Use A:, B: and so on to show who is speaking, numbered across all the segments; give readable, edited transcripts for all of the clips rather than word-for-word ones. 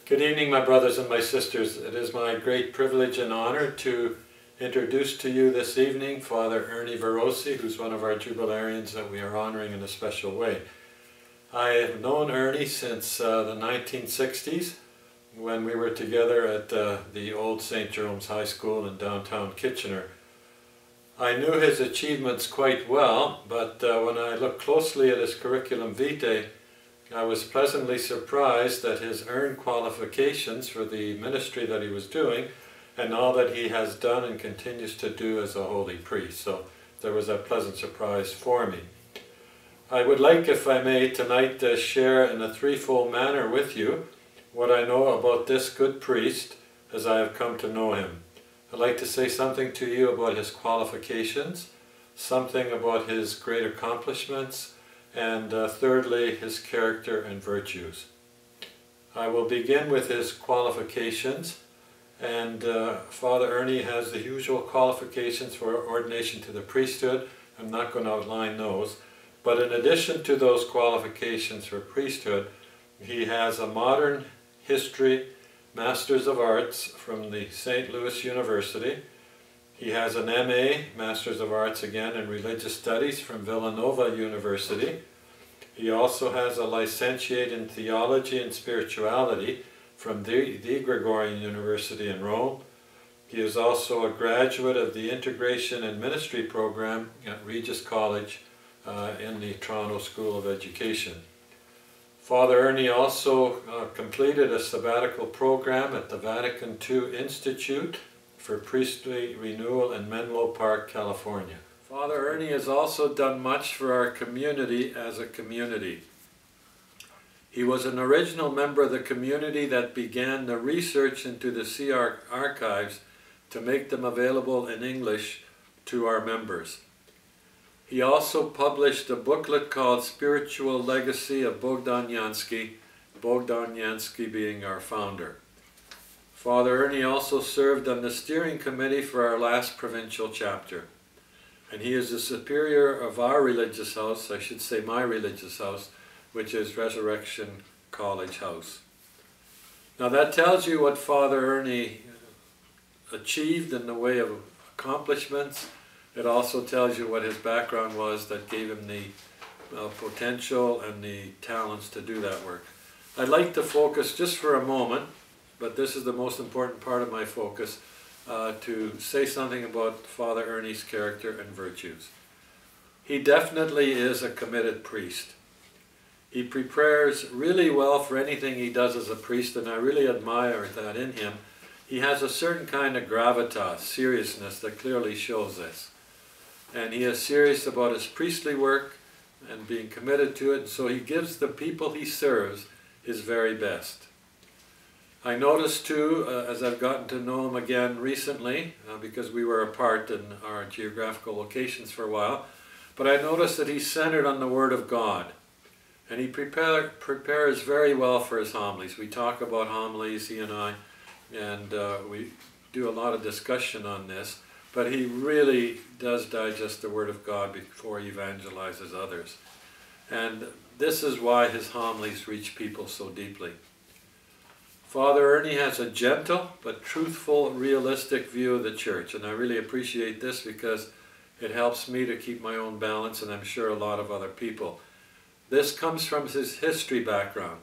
A: Good evening, my brothers and my sisters. It is my great privilege and honor to introduce to you this evening Father Ernest Varosi, who's one of our Jubilarians that we are honoring in a special way. I have known Ernie since the 1960s, when we were together at the old St. Jerome's High School in downtown Kitchener. I knew his achievements quite well, but when I looked closely at his curriculum vitae, I was pleasantly surprised at his earned qualifications for the ministry that he was doing and all that he has done and continues to do as a holy priest. So there was a pleasant surprise for me. I would like, if I may, tonight share in a threefold manner with you what I know about this good priest as I have come to know him. I'd like to say something to you about his qualifications, something about his great accomplishments, and thirdly, his character and virtues. I will begin with his qualifications, and Father Ernie has the usual qualifications for ordination to the priesthood. I'm not going to outline those, but in addition to those qualifications for priesthood, he has a modern history Masters of Arts from the St. Louis University. He has an MA, Masters of Arts again, in Religious Studies from Villanova University. He also has a Licentiate in Theology and Spirituality from the Gregorian University in Rome. He is also a graduate of the Integration and Ministry program at Regis College in the Toronto School of Education. Father Ernie also completed a sabbatical program at the Vatican II Institute for Priestly Renewal in Menlo Park, California. Father Ernie has also done much for our community as a community. He was an original member of the community that began the research into the CR archives to make them available in English to our members. He also published a booklet called Spiritual Legacy of Bogdan Yansky being our founder. Father Ernie also served on the steering committee for our last provincial chapter. And he is the superior of our religious house, I should say my religious house, which is Resurrection College House. Now that tells you what Father Ernie achieved in the way of accomplishments. It also tells you what his background was that gave him the potential and the talents to do that work. I'd like to focus just for a moment, but this is the most important part of my focus, to say something about Father Ernie's character and virtues. He definitely is a committed priest. He prepares really well for anything he does as a priest, and I really admire that in him. He has a certain kind of gravitas, seriousness, that clearly shows this. And he is serious about his priestly work and being committed to it, so he gives the people he serves his very best. I noticed too, as I've gotten to know him again recently, because we were apart in our geographical locations for a while, but I noticed that he's centered on the Word of God. And he prepares very well for his homilies. We talk about homilies, he and I, and we do a lot of discussion on this, but he really does digest the Word of God before he evangelizes others. And this is why his homilies reach people so deeply. Father Ernie has a gentle but truthful, realistic view of the Church, and I really appreciate this because it helps me to keep my own balance, and I'm sure a lot of other people. This comes from his history background.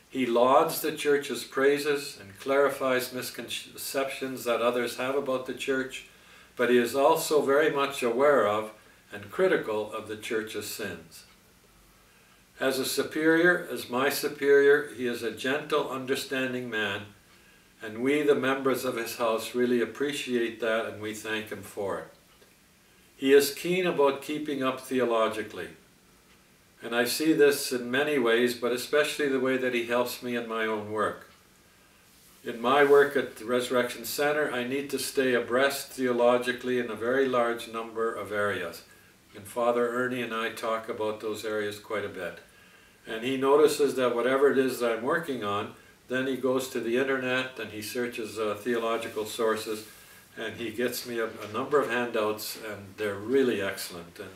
A: He lauds the Church's praises and clarifies misconceptions that others have about the Church, but he is also very much aware of and critical of the Church's sins. As a superior, as my superior, he is a gentle, understanding man, and we, the members of his house, really appreciate that, and we thank him for it. He is keen about keeping up theologically, and I see this in many ways, but especially the way that he helps me in my own work. In my work at the Resurrection Center, I need to stay abreast theologically in a very large number of areas. And Father Ernie and I talk about those areas quite a bit. And he notices that whatever it is that I'm working on, then he goes to the internet and he searches theological sources, and he gets me a number of handouts, and they're really excellent. And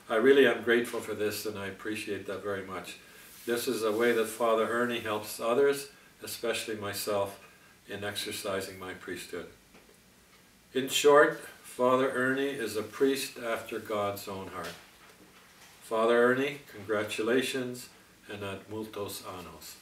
A: I really am grateful for this, and I appreciate that very much. This is a way that Father Ernie helps others, especially myself, in exercising my priesthood. In short, Father Ernie is a priest after God's own heart. Father Ernie, congratulations and ad multos annos.